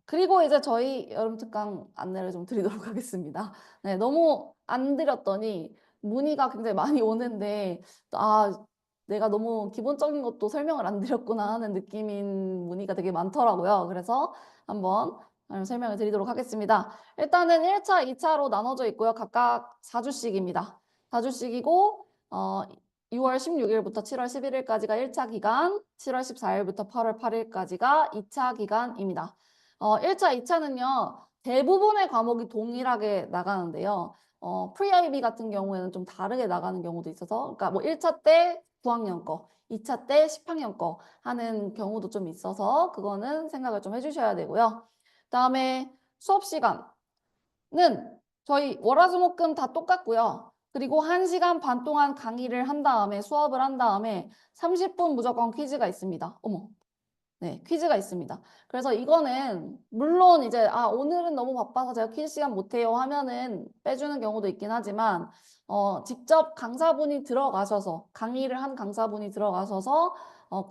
그리고 이제 저희 여름 특강 안내를 좀 드리도록 하겠습니다. 네, 너무 안 드렸더니 문의가 굉장히 많이 오는데, 아, 내가 너무 기본적인 것도 설명을 안 드렸구나 하는 느낌인 문의가 되게 많더라고요. 그래서 한번 설명을 드리도록 하겠습니다. 일단은 1차, 2차로 나눠져 있고요. 각각 4주씩입니다. 4주씩이고, 6월 16일부터 7월 11일까지가 1차 기간, 7월 14일부터 8월 8일까지가 2차 기간입니다. 1차, 2차는요, 대부분의 과목이 동일하게 나가는데요. 프리-IB 같은 경우에는 좀 다르게 나가는 경우도 있어서, 그러니까 뭐 1차 때 9학년 거, 2차 때 10학년 거 하는 경우도 좀 있어서, 그거는 생각을 좀 해주셔야 되고요. 그다음에 수업 시간은 저희 월화수목금 다 똑같고요. 그리고 1시간 반 동안 강의를 한 다음에, 수업을 한 다음에 30분 무조건 퀴즈가 있습니다. 어머. 네, 퀴즈가 있습니다. 그래서 이거는 물론 이제 오늘은 너무 바빠서 제가 퀴즈 시간 못해요 하면은 빼주는 경우도 있긴 하지만 직접 강사분이 들어가셔서 강의를 한 강사분이 들어가셔서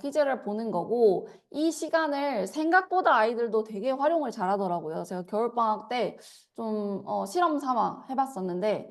퀴즈를 보는 거고 이 시간을 생각보다 아이들도 되게 활용을 잘하더라고요. 제가 겨울방학 때 좀 실험 삼아 해봤었는데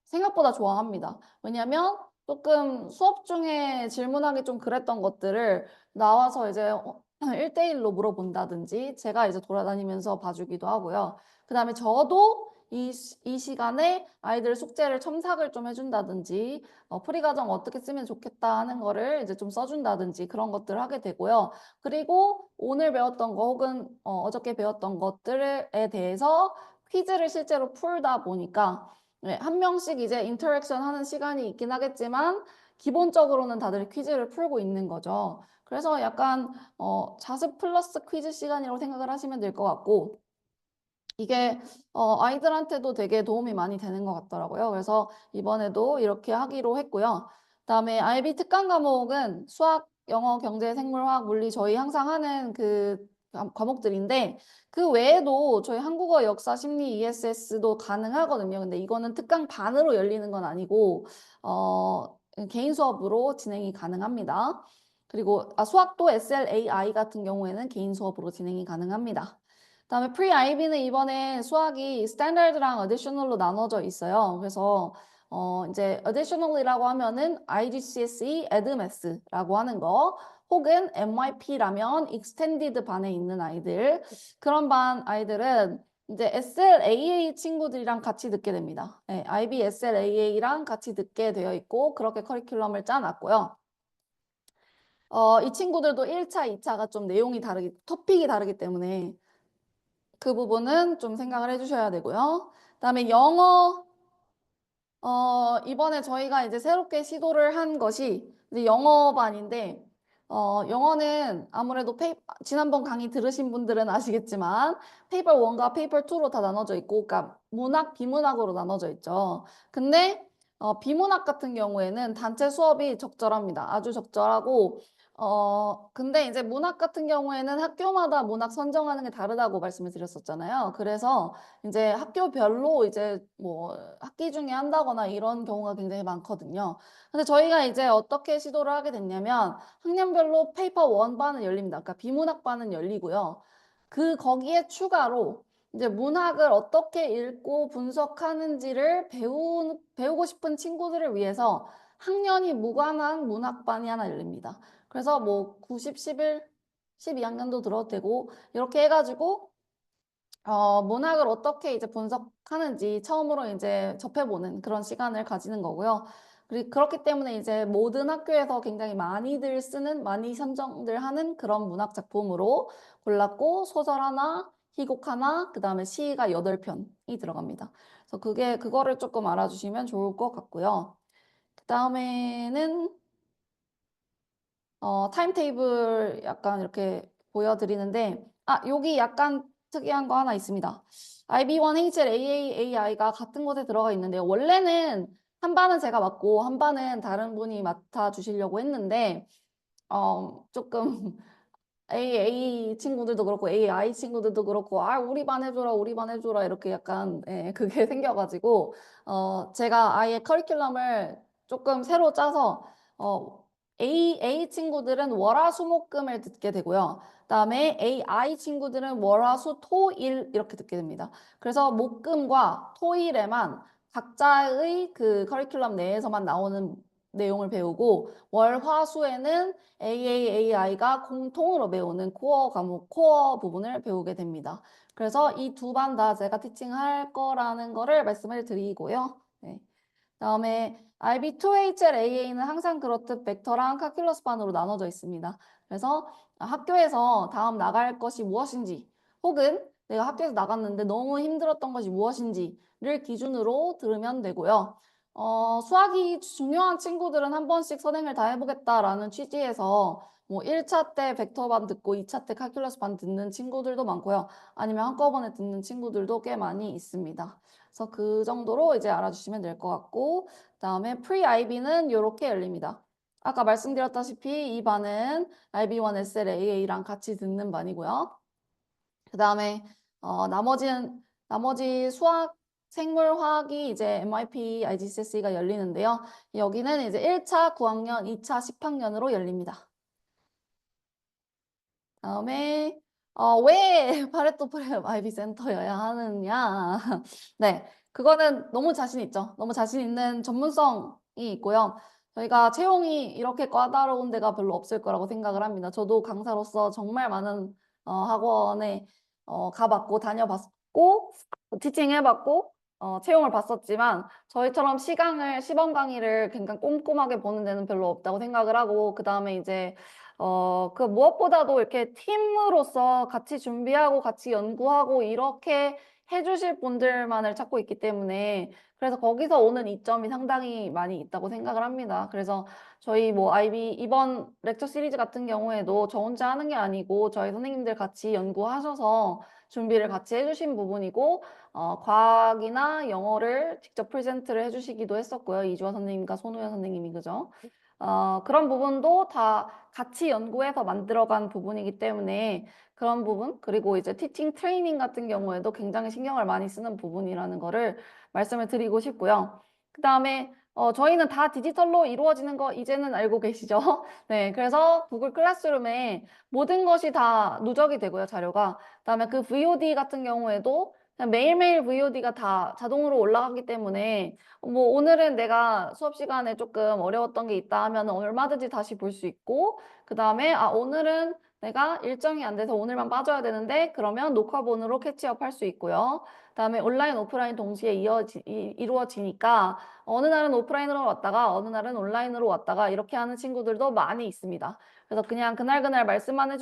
생각보다 좋아합니다. 왜냐면 조금 수업 중에 질문하기 좀 그랬던 것들을 나와서 이제 1대1로 물어본다든지 제가 이제 돌아다니면서 봐주기도 하고요. 그 다음에 저도 이 시간에 아이들 숙제를 첨삭을 좀 해준다든지 프리과정 어떻게 쓰면 좋겠다 하는 거를 이제 좀 써준다든지 그런 것들을 하게 되고요. 그리고 오늘 배웠던 거 혹은 어저께 배웠던 것들에 대해서 퀴즈를 실제로 풀다 보니까 네, 한 명씩 이제 인터랙션 하는 시간이 있긴 하겠지만 기본적으로는 다들 퀴즈를 풀고 있는 거죠. 그래서 약간 자습 플러스 퀴즈 시간이라고 생각을 하시면 될 것 같고 이게 아이들한테도 되게 도움이 많이 되는 것 같더라고요. 그래서 이번에도 이렇게 하기로 했고요. 그다음에 IB 특강 과목은 수학, 영어, 경제, 생물, 화학, 물리 저희 항상 하는 그 과목들인데 그 외에도 저희 한국어, 역사, 심리, ESS도 가능하거든요. 근데 이거는 특강 반으로 열리는 건 아니고 개인 수업으로 진행이 가능합니다. 그리고 수학도 SLAI 같은 경우에는 개인 수업으로 진행이 가능합니다. 그다음에 프리-IB는 이번에 수학이 스탠다드랑 어디셔널로 나눠져 있어요. 그래서 이제 어디셔널이라고 하면은 IGCSE, 에드매스라고 하는 거 혹은 MYP라면 익스텐디드 반에 있는 아이들 그런 반 아이들은 이제 SLAA 친구들이랑 같이 듣게 됩니다. 네, IB SLAA랑 같이 듣게 되어 있고 그렇게 커리큘럼을 짜놨고요. 이 친구들도 1차, 2차가 좀 내용이 토픽이 다르기 때문에 그 부분은 좀 생각을 해주셔야 되고요. 그다음에 영어, 이번에 저희가 이제 새롭게 시도를 한 것이 이제 영어반인데, 영어는 아무래도 지난번 강의 들으신 분들은 아시겠지만, 페이퍼 1과 페이퍼 2로 다 나눠져 있고, 그러니까 문학, 비문학으로 나눠져 있죠. 근데, 비문학 같은 경우에는 단체 수업이 적절합니다. 아주 적절하고, 근데 이제 문학 같은 경우에는 학교마다 문학 선정하는 게 다르다고 말씀을 드렸었잖아요. 그래서 이제 학교별로 이제 뭐 학기 중에 한다거나 이런 경우가 굉장히 많거든요. 근데 저희가 이제 어떻게 시도를 하게 됐냐면 학년별로 페이퍼 1반은 열립니다. 그러니까 비문학반은 열리고요. 거기에 추가로 이제 문학을 어떻게 읽고 분석하는지를 배우고 싶은 친구들을 위해서 학년이 무관한 문학반이 하나 열립니다. 그래서 뭐 90, 11, 12학년도 들어도 되고 이렇게 해가지고 문학을 어떻게 이제 분석하는지 처음으로 이제 접해보는 그런 시간을 가지는 거고요. 그리고 그렇기 때문에 이제 모든 학교에서 굉장히 많이들 쓰는, 많이 선정들 하는 그런 문학 작품으로 골랐고, 소설 하나, 희곡 하나, 그 다음에 시가 8편이 들어갑니다. 그래서 그거를 조금 알아주시면 좋을 것 같고요. 그 다음에는, 타임테이블 약간 이렇게 보여드리는데, 여기 약간 특이한 거 하나 있습니다. IB1, HL, AAAI가 같은 곳에 들어가 있는데요. 원래는 한 반은 제가 맡고 한 반은 다른 분이 맡아주시려고 했는데, 조금 AA 친구들도 그렇고 AI 친구들도 그렇고 우리 반 해줘라 우리 반 해줘라 이렇게 약간 그게 생겨가지고 제가 아예 커리큘럼을 조금 새로 짜서 A 친구들은 월화수목금을 듣게 되고요. 그다음에 AI 친구들은 월, 화, 수, 토, 일 이렇게 듣게 됩니다. 그래서 목, 금과 토일에만 각자의 그 커리큘럼 내에서만 나오는 내용을 배우고 월, 화, 수에는 AAAI가 공통으로 배우는 코어 과목, 코어 부분을 배우게 됩니다. 그래서 이 두 반 다 제가 티칭할 거라는 거를 말씀을 드리고요. 네. 다음에 IB2HLAA는 항상 그렇듯 벡터랑 칼큘러스 반으로 나눠져 있습니다. 그래서 학교에서 다음 나갈 것이 무엇인지 혹은 내가 학교에서 나갔는데 너무 힘들었던 것이 무엇인지를 기준으로 들으면 되고요. 수학이 중요한 친구들은 한 번씩 선행을 다 해보겠다라는 취지에서 뭐 1차 때 벡터 반 듣고 2차 때 칼큘러스 반 듣는 친구들도 많고요. 아니면 한꺼번에 듣는 친구들도 꽤 많이 있습니다. 그래서 그 정도로 이제 알아주시면 될 것 같고, 그다음에 pre-IB는 이렇게 열립니다. 아까 말씀드렸다시피 이 반은 IB1 SLAA랑 같이 듣는 반이고요. 그다음에 나머지 수학, 생물, 화학이 이제 MIP, IGCSE가 열리는데요. 여기는 이제 1차 9학년, 2차 10학년으로 열립니다. 다음에 왜 파레토 프레임 IB 센터여야 하느냐? 네, 그거는 너무 자신 있죠. 너무 자신 있는 전문성이 있고요. 저희가 채용이 이렇게 까다로운 데가 별로 없을 거라고 생각을 합니다. 저도 강사로서 정말 많은 학원에 가봤고 다녀봤고 티칭해봤고 채용을 봤었지만 저희처럼 시범 강의를 굉장히 꼼꼼하게 보는 데는 별로 없다고 생각을 하고 그 다음에 이제 그 무엇보다도 이렇게 팀으로서 같이 준비하고 같이 연구하고 이렇게 해주실 분들만을 찾고 있기 때문에 그래서 거기서 오는 이점이 상당히 많이 있다고 생각을 합니다. 그래서 저희 뭐 IB 이번 렉처 시리즈 같은 경우에도 저 혼자 하는 게 아니고 저희 선생님들 같이 연구하셔서 준비를 같이 해주신 부분이고 과학이나 영어를 직접 프레젠트를 해주시기도 했었고요. 이주화 선생님과 손우현 선생님이 그죠? 그런 부분도 다 같이 연구해서 만들어간 부분이기 때문에 그런 부분 그리고 이제 티칭 트레이닝 같은 경우에도 굉장히 신경을 많이 쓰는 부분이라는 거를 말씀을 드리고 싶고요. 그 다음에 저희는 다 디지털로 이루어지는 거 이제는 알고 계시죠? 네, 그래서 구글 클래스룸에 모든 것이 다 누적이 되고요, 자료가. 그다음에 그 VOD 같은 경우에도 그냥 매일매일 VOD가 다 자동으로 올라가기 때문에 뭐 오늘은 내가 수업 시간에 조금 어려웠던 게 있다 하면 얼마든지 다시 볼 수 있고 그 다음에 오늘은 내가 일정이 안 돼서 오늘만 빠져야 되는데 그러면 녹화본으로 캐치업 할 수 있고요. 그다음에 온라인 오프라인 동시에 이루어지니까 어느 날은 오프라인으로 왔다가 어느 날은 온라인으로 왔다가 이렇게 하는 친구들도 많이 있습니다. 그래서 그냥 그날 말씀만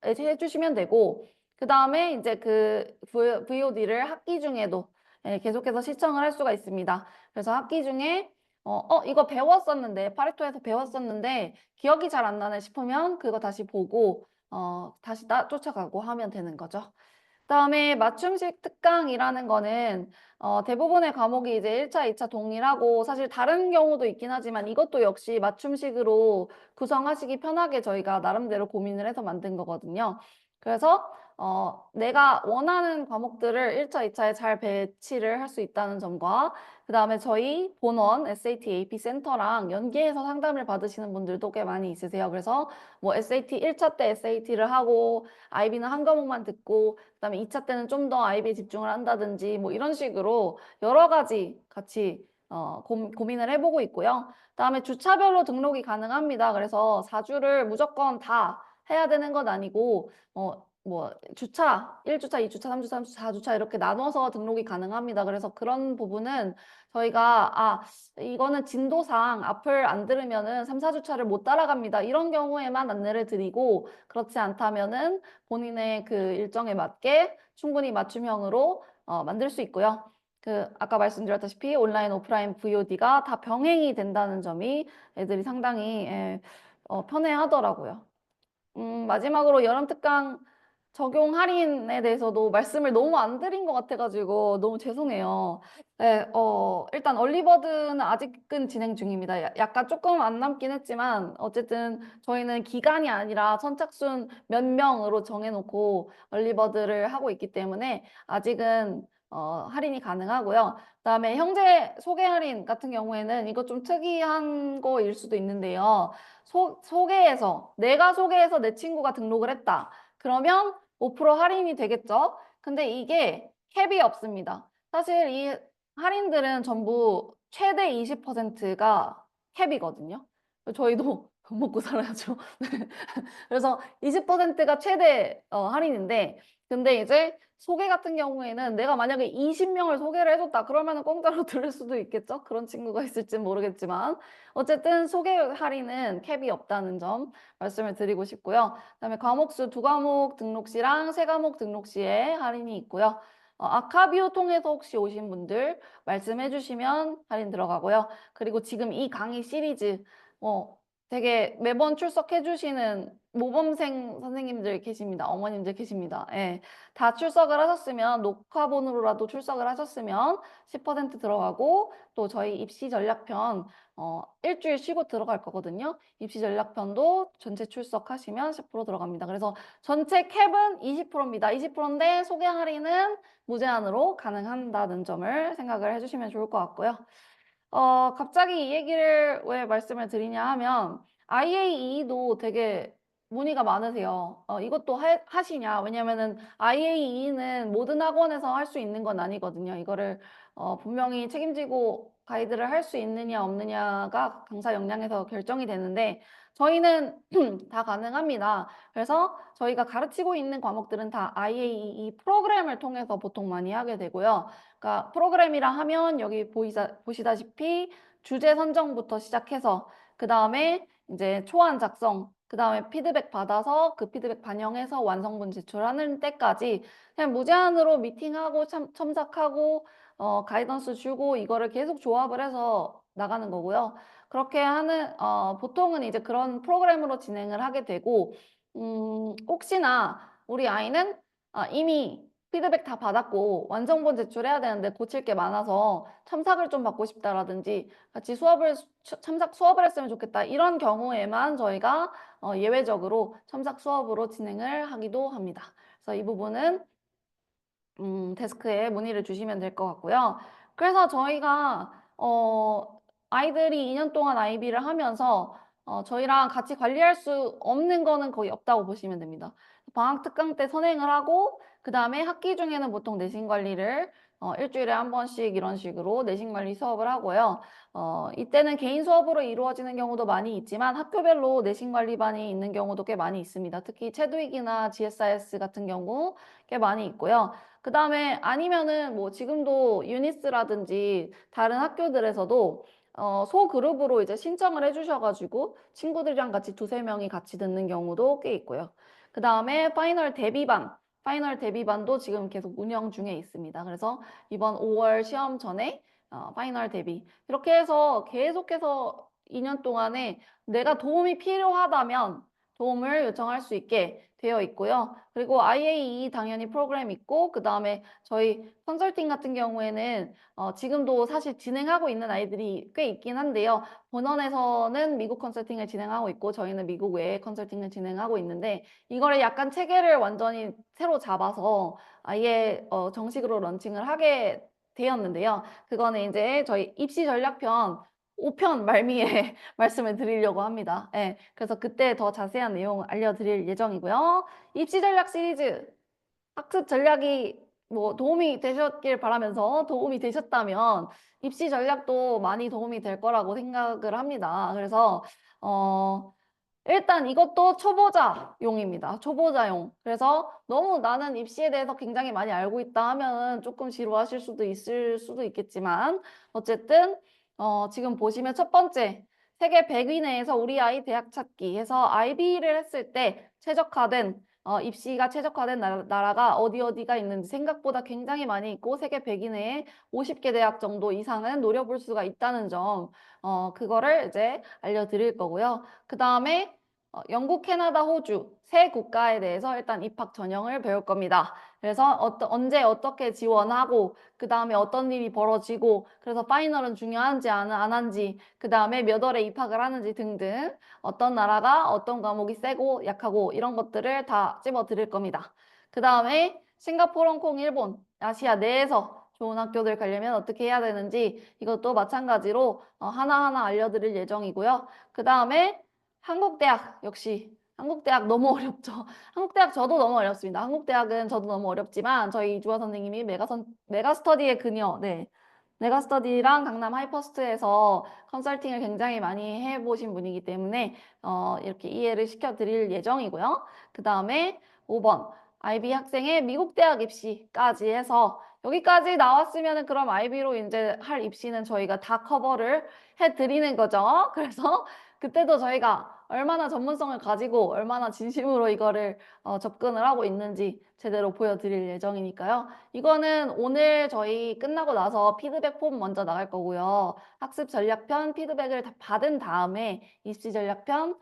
해주시면 되고 그 다음에 이제 그 VOD를 학기 중에도 계속해서 시청을 할 수가 있습니다. 그래서 학기 중에 이거 배웠었는데 파레토에서 배웠었는데 기억이 잘 안 나네 싶으면 그거 다시 보고 다시 쫓아가고 하면 되는 거죠. 그다음에 맞춤식 특강이라는 거는 대부분의 과목이 이제 1차, 2차 동일하고 사실 다른 경우도 있긴 하지만 이것도 역시 맞춤식으로 구성하시기 편하게 저희가 나름대로 고민을 해서 만든 거거든요. 그래서 내가 원하는 과목들을 1차, 2차에 잘 배치를 할 수 있다는 점과 그 다음에 저희 본원 SAT AP 센터랑 연계해서 상담을 받으시는 분들도 꽤 많이 있으세요. 그래서 뭐 SAT 1차 때 SAT를 하고 IB는 한 과목만 듣고 그다음에 2차 때는 좀 더 IB에 집중을 한다든지 뭐 이런 식으로 여러 가지 같이 고민을 해보고 있고요. 그다음에 주차별로 등록이 가능합니다. 그래서 4주를 무조건 다 해야 되는 건 아니고 뭐 주차, 1주차, 2주차, 3주차, 3주차, 4주차 이렇게 나눠서 등록이 가능합니다. 그래서 그런 부분은 저희가 이거는 진도상 앞을 안 들으면은 3, 4주차를 못 따라갑니다. 이런 경우에만 안내를 드리고 그렇지 않다면은 본인의 그 일정에 맞게 충분히 맞춤형으로 만들 수 있고요. 아까 말씀드렸다시피 온라인, 오프라인 VOD가 다 병행이 된다는 점이 애들이 상당히 편해하더라고요. 마지막으로 여름특강 적용 할인에 대해서도 말씀을 너무 안 드린 것 같아가지고 너무 죄송해요. 네, 일단 얼리버드는 아직은 진행 중입니다. 약간 조금 안 남긴 했지만 어쨌든 저희는 기간이 아니라 선착순 몇 명으로 정해놓고 얼리버드를 하고 있기 때문에 아직은 할인이 가능하고요. 그다음에 형제 소개 할인 같은 경우에는 이거 좀 특이한 거일 수도 있는데요. 내가 소개해서 내 친구가 등록을 했다. 그러면 5% 할인이 되겠죠? 근데 이게 캡이 없습니다. 사실 이 할인들은 전부 최대 20%가 캡이거든요. 저희도 먹고 살아야죠. 네. 그래서 20%가 최대 할인인데, 근데 이제 소개 같은 경우에는 내가 만약에 20명을 소개를 해줬다 그러면은 공짜로 들을 수도 있겠죠. 그런 친구가 있을진 모르겠지만 어쨌든 소개 할인은 캡이 없다는 점 말씀을 드리고 싶고요. 그다음에 과목수 2과목 등록 시랑 3과목 등록 시에 할인이 있고요. 아카비오 통해서 혹시 오신 분들 말씀해 주시면 할인 들어가고요. 그리고 지금 이 강의 시리즈 되게 매번 출석해 주시는 모범생 선생님들 계십니다. 어머님들 계십니다. 예. 다 출석을 하셨으면 녹화본으로라도 출석을 하셨으면 10% 들어가고, 또 저희 입시 전략편 일주일 쉬고 들어갈 거거든요. 입시 전략편도 전체 출석하시면 10% 들어갑니다. 그래서 전체 캡은 20%입니다. 20%인데 소개 할인은 무제한으로 가능한다는 점을 생각을 해주시면 좋을 것 같고요. 갑자기 이 얘기를 왜 말씀을 드리냐 하면 IAE도 되게 문의가 많으세요. 이것도 하시냐? 왜냐면은 IAE는 모든 학원에서 할 수 있는 건 아니거든요. 이거를 분명히 책임지고 가이드를 할 수 있느냐 없느냐가 강사 역량에서 결정이 되는데, 저희는 다 가능합니다. 그래서 저희가 가르치고 있는 과목들은 다 IAEE 프로그램을 통해서 보통 많이 하게 되고요. 그러니까 프로그램이라 하면 여기 보시다시피 주제 선정부터 시작해서 그 다음에 이제 초안 작성, 그 다음에 피드백 받아서 그 피드백 반영해서 완성본 제출하는 때까지 그냥 무제한으로 미팅하고 첨삭하고 가이던스 주고 이거를 계속 조합을 해서 나가는 거고요. 그렇게 하는 보통은 이제 그런 프로그램으로 진행을 하게 되고, 혹시나 우리 아이는 이미 피드백 다 받았고 완성본 제출해야 되는데 고칠 게 많아서 첨삭을 좀 받고 싶다라든지 같이 첨삭 수업을 했으면 좋겠다, 이런 경우에만 저희가 예외적으로 첨삭 수업으로 진행을 하기도 합니다. 그래서 이 부분은 데스크에 문의를 주시면 될 것 같고요. 그래서 저희가 아이들이 2년 동안 IB를 하면서 저희랑 같이 관리할 수 없는 거는 거의 없다고 보시면 됩니다. 방학 특강 때 선행을 하고, 그 다음에 학기 중에는 보통 내신 관리를 일주일에 한 번씩 이런 식으로 내신 관리 수업을 하고요. 이때는 개인 수업으로 이루어지는 경우도 많이 있지만 학교별로 내신 관리반이 있는 경우도 꽤 많이 있습니다. 특히 체드윅이나 GSIS 같은 경우 꽤 많이 있고요. 그 다음에 아니면은 뭐 지금도 유니스라든지 다른 학교들에서도 소그룹으로 이제 신청을 해주셔가지고 친구들이랑 같이 2~3명이 같이 듣는 경우도 꽤 있고요. 그 다음에 파이널 대비반도 지금 계속 운영 중에 있습니다. 그래서 이번 5월 시험 전에 파이널 대비, 이렇게 해서 계속해서 2년 동안에 내가 도움이 필요하다면 도움을 요청할 수 있게 되어 있고요. 그리고 IAE 당연히 프로그램 있고, 그 다음에 저희 컨설팅 같은 경우에는 지금도 사실 진행하고 있는 아이들이 꽤 있긴 한데요. 본원에서는 미국 컨설팅을 진행하고 있고 저희는 미국 외에 컨설팅을 진행하고 있는데, 이거를 약간 체계를 완전히 새로 잡아서 아예 정식으로 런칭을 하게 되었는데요. 그거는 이제 저희 입시 전략편 5편 말미에 말씀을 드리려고 합니다. 네, 그래서 그때 더 자세한 내용 알려드릴 예정이고요. 입시 전략 시리즈 학습 전략이 뭐 도움이 되셨길 바라면서, 도움이 되셨다면 입시 전략도 많이 도움이 될 거라고 생각을 합니다. 그래서 일단 이것도 초보자용입니다. 초보자용. 그래서 너무 나는 입시에 대해서 굉장히 많이 알고 있다 하면 조금 지루하실 수도 있을 수도 있겠지만, 어쨌든 지금 보시면 첫 번째, 세계 100위 내에서 우리 아이 대학 찾기 해서 IB를 했을 때 최적화된 입시가 최적화된 나라가 어디가 있는지 생각보다 굉장히 많이 있고, 세계 100위 내에 50개 대학 정도 이상은 노려볼 수가 있다는 점, 그거를 이제 알려드릴 거고요. 그 다음에 영국, 캐나다, 호주 세 국가에 대해서 일단 입학 전형을 배울 겁니다. 그래서 언제 어떻게 지원하고, 그 다음에 어떤 일이 벌어지고, 그래서 파이널은 중요한지 안 한지, 그 다음에 몇 월에 입학을 하는지 등등, 어떤 나라가 어떤 과목이 세고 약하고 이런 것들을 다 찝어 드릴 겁니다. 그 다음에 싱가포르, 홍콩, 일본, 아시아 내에서 좋은 학교들 가려면 어떻게 해야 되는지 이것도 마찬가지로 하나하나 알려드릴 예정이고요. 그 다음에 한국 대학 역시 한국대학 너무 어렵죠. 한국대학 저도 너무 어렵습니다. 한국대학은 저도 너무 어렵지만 저희 이주아 선생님이 메가스터디의 그녀, 네. 메가스터디랑 강남 하이퍼스트에서 컨설팅을 굉장히 많이 해보신 분이기 때문에 이렇게 이해를 시켜드릴 예정이고요. 그 다음에 5번 IB 학생의 미국 대학 입시까지 해서 여기까지 나왔으면 그럼 IB로 이제 할 입시는 저희가 다 커버를 해드리는 거죠. 그래서 그때도 저희가 얼마나 전문성을 가지고 얼마나 진심으로 이거를 접근을 하고 있는지 제대로 보여드릴 예정이니까요. 이거는 오늘 저희 끝나고 나서 피드백 폼 먼저 나갈 거고요. 학습 전략편 피드백을 다 받은 다음에 입시 전략편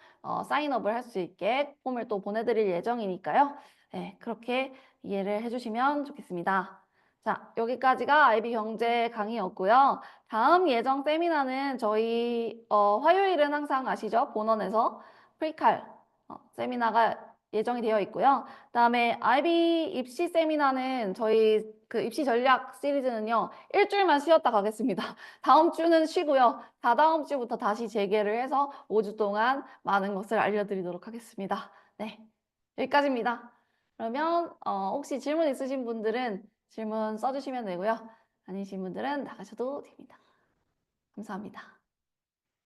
사인업을 할 수 있게 폼을 또 보내드릴 예정이니까요. 네, 그렇게 이해를 해주시면 좋겠습니다. 자, 여기까지가 IB 경제 강의였고요. 다음 예정 세미나는 저희 화요일은 항상 아시죠? 본원에서 프리칼 세미나가 예정이 되어 있고요. 그다음에 IB 입시 세미나는 저희 그 입시 전략 시리즈는요. 일주일만 쉬었다 가겠습니다. 다음 주는 쉬고요. 다다음 주부터 다시 재개를 해서 5주 동안 많은 것을 알려드리도록 하겠습니다. 네, 여기까지입니다. 그러면 혹시 질문 있으신 분들은 질문 써주시면 되고요. 아니신 분들은 나가셔도 됩니다. 감사합니다.